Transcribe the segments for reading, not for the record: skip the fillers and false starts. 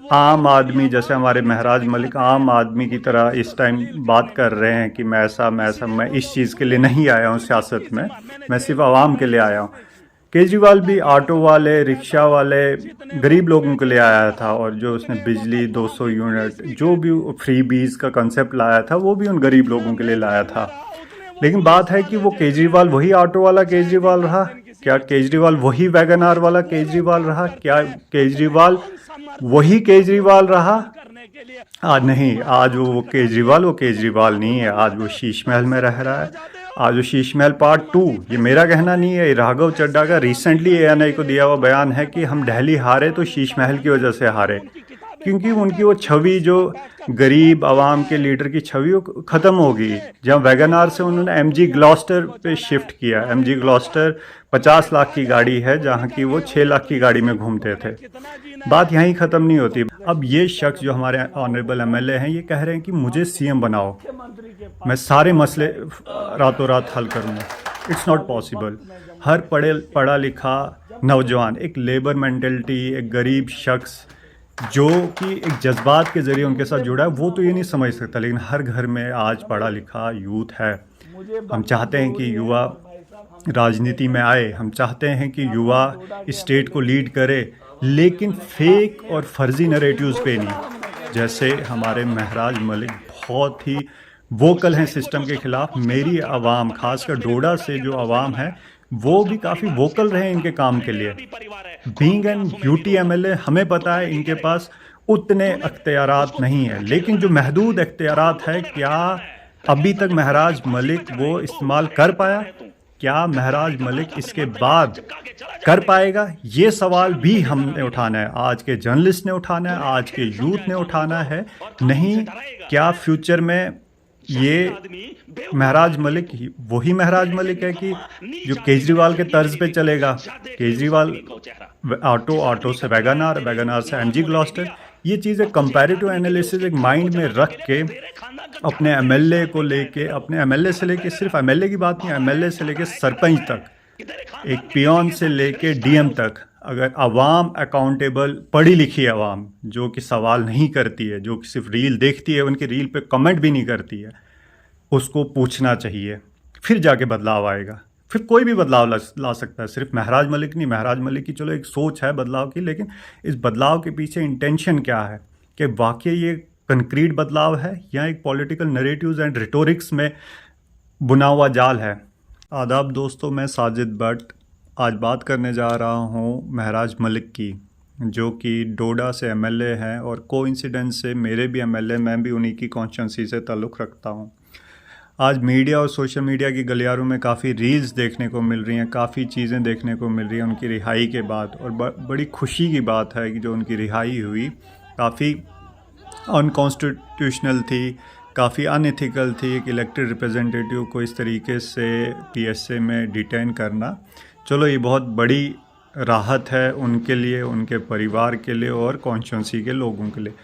आम आदमी, जैसे हमारे महराज मलिक आम आदमी की तरह इस टाइम बात कर रहे हैं कि मैं इस चीज़ के लिए नहीं आया हूँ सियासत में, मैं सिर्फ आवाम के लिए आया हूँ। केजरीवाल भी ऑटो वाले, रिक्शा वाले, गरीब लोगों के लिए आया था, और जो उसने बिजली 200 यूनिट जो भी फ्री बीज का कंसेप्ट लाया था वो भी उन गरीब लोगों के लिए लाया था। लेकिन बात है कि वो केजरीवाल वही ऑटो वाला केजरीवाल रहा? क्या केजरीवाल वही वैगन आर वाला केजरीवाल रहा? क्या केजरीवाल वही केजरीवाल रहा? आज नहीं, आज वो केजरीवाल नहीं है, आज वो शीश महल में रह रहा है। आज वो शीश महल पार्ट 2, ये मेरा कहना नहीं है, राघव चड्ढा का रिसेंटली एएनआई को दिया हुआ बयान है कि हम दिल्ली हारे तो शीश महल की वजह से हारे, क्योंकि उनकी वो छवि, जो गरीब आवाम के लीडर की छवि, वो ख़त्म हो गई। जब वैगनार से उन्होंने एमजी ग्लॉस्टर पे शिफ्ट किया, एमजी ग्लॉस्टर 50 लाख की गाड़ी है, जहाँ की वो 6 लाख की गाड़ी में घूमते थे। बात यहीं ख़त्म नहीं होती। अब ये शख्स जो हमारे ऑनरेबल एमएलए हैं, ये कह रहे हैं कि मुझे सीएम बनाओ, मैं सारे मसले रातों रात हल करूँगा। It's not possible. हर पढ़ा लिखा नौजवान, एक लेबर मेंटेलिटी, एक गरीब शख्स जो कि एक जज्बात के ज़रिए उनके साथ जुड़ा है, वो तो ये नहीं समझ सकता। लेकिन हर घर में आज पढ़ा लिखा यूथ है। हम चाहते हैं कि युवा राजनीति में आए, हम चाहते हैं कि युवा स्टेट को लीड करे, लेकिन फेक और फर्जी नरेटिव्स पे नहीं। जैसे हमारे महराज मलिक बहुत ही वोकल हैं सिस्टम के ख़िलाफ़। मेरी आवाम, खासकर डोडा से जो आवाम है, वो भी काफ़ी वोकल रहे इनके काम के लिए। बीइंग एन यूटी एमएलए, हमें पता है इनके पास उतने अख्तियारात नहीं है, लेकिन जो महदूद अख्तियारात है, क्या अभी तक महराज मलिक वो इस्तेमाल कर पाया? क्या महराज मलिक इसके बाद कर पाएगा? ये सवाल भी हमने उठाना है, आज के जर्नलिस्ट ने उठाना है, आज के यूथ ने उठाना है। नहीं, क्या फ्यूचर में ये महराज मलिक वही महराज मलिक है कि जो केजरीवाल के तर्ज पे चलेगा? केजरीवाल ऑटो से वैगन आर से एमजी ग्लॉस्टर, ये चीज़ें कंपैरेटिव एनालिसिस एक माइंड में रख के अपने एमएलए को लेके, अपने एमएलए से लेके, सिर्फ एमएलए की बात नहीं, एमएलए से लेके सरपंच तक, एक पियोन से लेके डीएम तक, अगर आवाम अकाउंटेबल, पढ़ी लिखी आवाम जो कि सवाल नहीं करती है, जो कि सिर्फ रील देखती है, उनकी रील पे कमेंट भी नहीं करती है, उसको पूछना चाहिए, फिर जाके बदलाव आएगा। फिर कोई भी बदलाव ला सकता है, सिर्फ महराज मलिक नहीं। महराज मलिक की चलो एक सोच है बदलाव की, लेकिन इस बदलाव के पीछे इंटेंशन क्या है? कि वाकई ये कंक्रीट बदलाव है या एक पॉलिटिकल नरेटिव्स एंड रिटोरिक्स में बुना हुआ जाल है? आदाब दोस्तों, मैं साजिद भट्ट आज बात करने जा रहा हूँ महराज मलिक की, जो कि डोडा से एमएलए हैं, और कोइंसिडेंस से मेरे भी एमएलए, मैं भी उन्हीं की कॉन्स्टिट्यूंसी से ताल्लुक़ रखता हूँ। आज मीडिया और सोशल मीडिया की गलियारों में काफ़ी रील्स देखने को मिल रही हैं, काफ़ी चीज़ें देखने को मिल रही हैं उनकी रिहाई के बाद, और बड़ी खुशी की बात है कि जो उनकी रिहाई हुई काफ़ी अनकॉन्स्टिट्यूशनल थी, काफ़ी अनएथिकल थी। एक इलेक्टेड रिप्रेजेंटेटिव को इस तरीके से पीएसए में डिटेन करना, चलो ये बहुत बड़ी राहत है उनके लिए, उनके परिवार के लिए और कॉन्स्टिट्यूंसी के लोगों के लिए।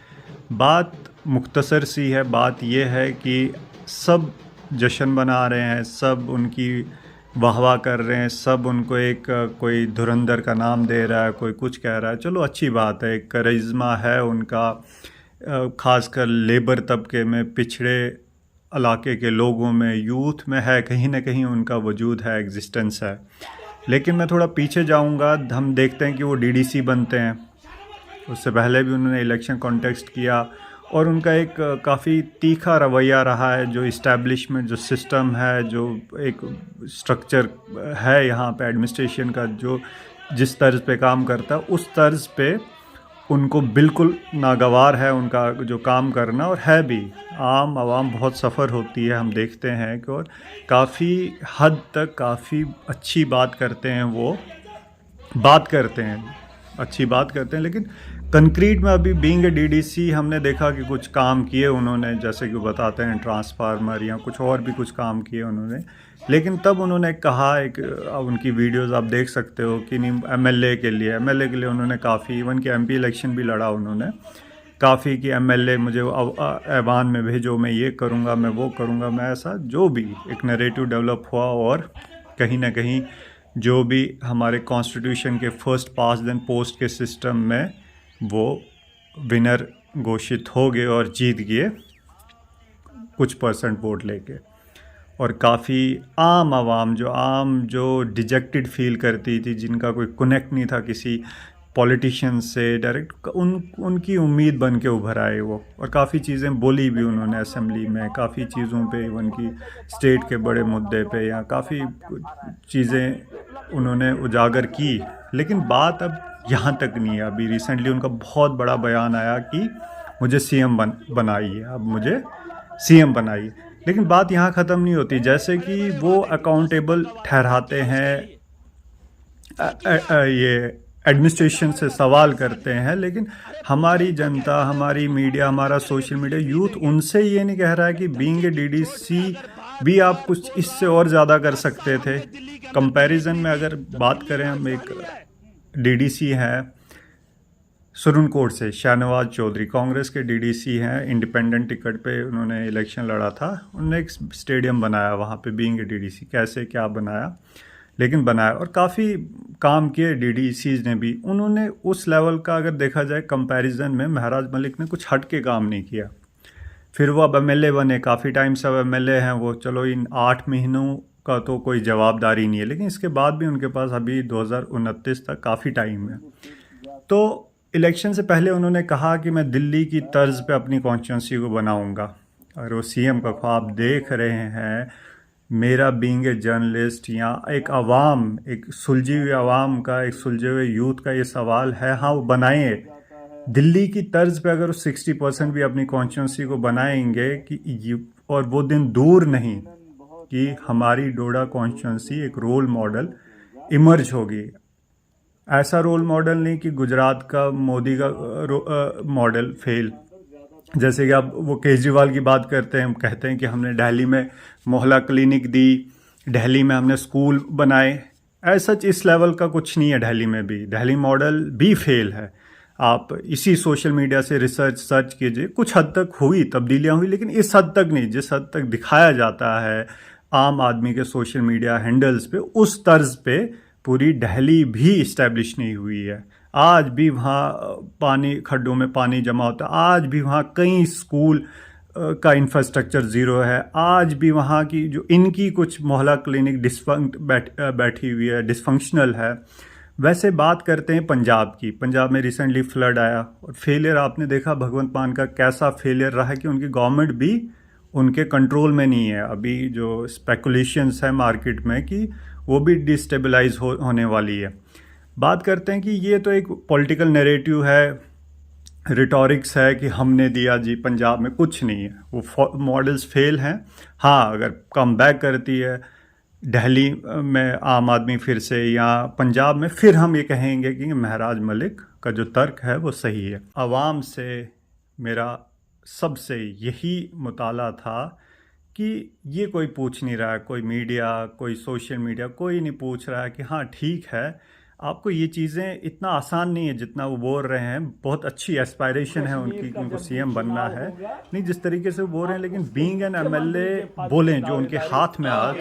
बात मुख्तसर सी है, बात यह है कि सब जश्न मना रहे हैं, सब उनकी वाहवाह कर रहे हैं, सब उनको एक कोई धुरंधर का नाम दे रहा है, कोई कुछ कह रहा है। चलो अच्छी बात है, एक करिश्मा है उनका, ख़ासकर लेबर तबके में, पिछड़े इलाके के लोगों में, यूथ में है, कहीं ना कहीं उनका वजूद है, एग्जिस्टेंस है। लेकिन मैं थोड़ा पीछे जाऊंगा, हम देखते हैं कि वो डीडीसी बनते हैं। उससे पहले भी उन्होंने इलेक्शन कॉन्टेस्ट किया, और उनका एक काफ़ी तीखा रवैया रहा है। जो इस्टेब्लिशमेंट, जो सिस्टम है, जो एक स्ट्रक्चर है यहाँ पे एडमिनिस्ट्रेशन का, जो जिस तर्ज पे काम करता है, उस तर्ज पे उनको बिल्कुल नागवार है उनका जो काम करना, और है भी। आम आवाम बहुत सफ़र होती है, हम देखते हैं कि, और काफ़ी हद तक काफ़ी अच्छी बात करते हैं, वो बात करते हैं, अच्छी बात करते हैं, लेकिन कंक्रीट में अभी बीइंग ए डीडीसी हमने देखा कि कुछ काम किए उन्होंने, जैसे कि बताते हैं ट्रांसफार्मर या कुछ और भी कुछ काम किए उन्होंने। लेकिन तब उन्होंने कहा, एक उनकी वीडियोस आप देख सकते हो कि नहीं, एमएलए के लिए उन्होंने काफ़ी, इवन कि एमपी इलेक्शन भी लड़ा उन्होंने काफ़ी, कि एमएलए मुझे ऐवान में भेजो, मैं ये करूँगा, मैं वो करूँगा, मैं ऐसा, जो भी एक नरेटिव डेवलप हुआ। और कहीं ना कहीं जो भी हमारे कॉन्स्टिट्यूशन के फर्स्ट पास्ट देन पोस्ट के सिस्टम में वो विनर घोषित हो गए और जीत गए कुछ परसेंट वोट लेके। और काफ़ी आम जो डिजेक्टेड फील करती थी, जिनका कोई कनेक्ट नहीं था किसी पॉलिटिशियन से डायरेक्ट, उनकी उम्मीद बन के उभर आए वो। और काफ़ी चीज़ें बोली भी उन्होंने असेंबली में, काफ़ी चीज़ों पे, इवन की स्टेट के बड़े मुद्दे पे, या काफ़ी चीज़ें उन्होंने उजागर की। लेकिन बात अब यहाँ तक नहीं है। अभी रिसेंटली उनका बहुत बड़ा बयान आया कि मुझे सीएम बनाइए, अब मुझे सीएम बनाइए। लेकिन बात यहाँ ख़त्म नहीं होती। जैसे कि वो अकाउंटेबल ठहराते हैं, ये एडमिनिस्ट्रेशन से सवाल करते हैं, लेकिन हमारी जनता, हमारी मीडिया, हमारा सोशल मीडिया, यूथ उनसे ये नहीं कह रहा है कि बीइंग ए डीडीसी भी आप कुछ इससे और ज़्यादा कर सकते थे। कंपैरिजन में अगर बात करें, हम एक डीडीसी हैं सुरनकोट से, शाहनवाज चौधरी, कांग्रेस के डीडीसी हैं, इंडिपेंडेंट टिकट पे उन्होंने इलेक्शन लड़ा था। उन्होंने एक स्टेडियम बनाया वहाँ पे, बीइंग ए डीडीसी। कैसे क्या बनाया, लेकिन बनाया। और काफ़ी काम किए डीडीसीज ने भी। उन्होंने उस लेवल का अगर देखा जाए कंपैरिजन में, महराज मलिक ने कुछ हट के काम नहीं किया। फिर वो अब एमएलए बने, काफ़ी टाइम से अब एमएलए हैं वो। चलो इन 8 महीनों का तो कोई जवाबदारी नहीं है, लेकिन इसके बाद भी उनके पास अभी 2029 तक काफ़ी टाइम है। तो इलेक्शन से पहले उन्होंने कहा कि मैं दिल्ली की तर्ज पे अपनी कॉन्स्टिट्यूंसी को बनाऊंगा। और वो सीएम का ख्वाब देख रहे हैं। मेरा बीइंग ए जर्नलिस्ट, या एक आवाम, एक सुलझी हुई आवाम का, एक सुलझे हुए यूथ का ये सवाल है। हाँ, वो बनाएं दिल्ली की तर्ज पे। अगर 60% भी अपनी कॉन्स्टिट्यूंसी को बनाएंगे कि और वो दिन दूर नहीं कि हमारी डोडा कॉन्स्टिट्यूंसी एक रोल मॉडल इमर्ज होगी। ऐसा रोल मॉडल नहीं कि गुजरात का मोदी का मॉडल फेल। जैसे कि आप वो केजरीवाल की बात करते हैं, कहते हैं कि हमने दिल्ली में मोहल्ला क्लिनिक दी, दिल्ली में हमने स्कूल बनाए। ऐसा इस लेवल का कुछ नहीं है दिल्ली में भी। दिल्ली मॉडल भी फेल है। आप इसी सोशल मीडिया से रिसर्च सर्च कीजिए, कुछ हद तक हुई, तब्दीलियां हुई, लेकिन इस हद तक नहीं जिस हद तक दिखाया जाता है आम आदमी के सोशल मीडिया हैंडल्स पे। उस तर्ज पे पूरी दिल्ली भी इस्टेब्लिश नहीं हुई है। आज भी वहाँ पानी, खड्डों में पानी जमा होता है। आज भी वहाँ कई स्कूल का इंफ्रास्ट्रक्चर ज़ीरो है। आज भी वहाँ की जो इनकी कुछ मोहल्ला क्लिनिक बैठी हुई है, डिसफंक्शनल है। वैसे बात करते हैं पंजाब की। पंजाब में रिसेंटली फ्लड आया और फेलियर आपने देखा भगवंत मान का कैसा फेलियर रहा है कि उनकी गवर्नमेंट भी उनके कंट्रोल में नहीं है। अभी जो स्पेकुलेशंस है मार्केट में कि वो भी डिस्टेबलाइज होने वाली है। बात करते हैं कि ये तो एक पॉलिटिकल नैरेटिव है, रिटॉरिक्स है कि हमने दिया जी, पंजाब में कुछ नहीं है, वो मॉडल्स फेल हैं। हाँ, अगर कम बैक करती है दिल्ली में आम आदमी फिर से, या पंजाब में, फिर हम ये कहेंगे कि महराज मलिक का जो तर्क है वो सही है। आवाम से मेरा सबसे यही मुताला था कि ये कोई पूछ नहीं रहा है, कोई मीडिया, कोई सोशल मीडिया, कोई नहीं पूछ रहा है कि हाँ ठीक है, आपको ये चीज़ें इतना आसान नहीं है जितना वो बोल रहे हैं। बहुत अच्छी एस्पायरेशन है उनकी, उनको सीएम बनना है, नहीं जिस तरीके से वो बोल रहे हैं। लेकिन बीइंग एन एमएलए बोलें जो उनके हाथ में आज,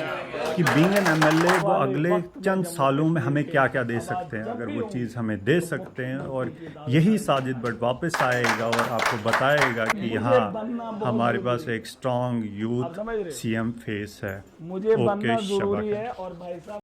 कि बीइंग एन एमएलए वो अगले चंद सालों में हमें क्या क्या दे सकते हैं, अगर वो चीज़ हमें दे सकते हैं। और यही साजिद भट्ट वापस आएगा और आपको बताएगा कि हाँ, हमारे पास एक स्ट्रॉन्ग यूथ सीएम फेस है। मुझे बनना ओके, जरूरी शबा है। और भाई साहब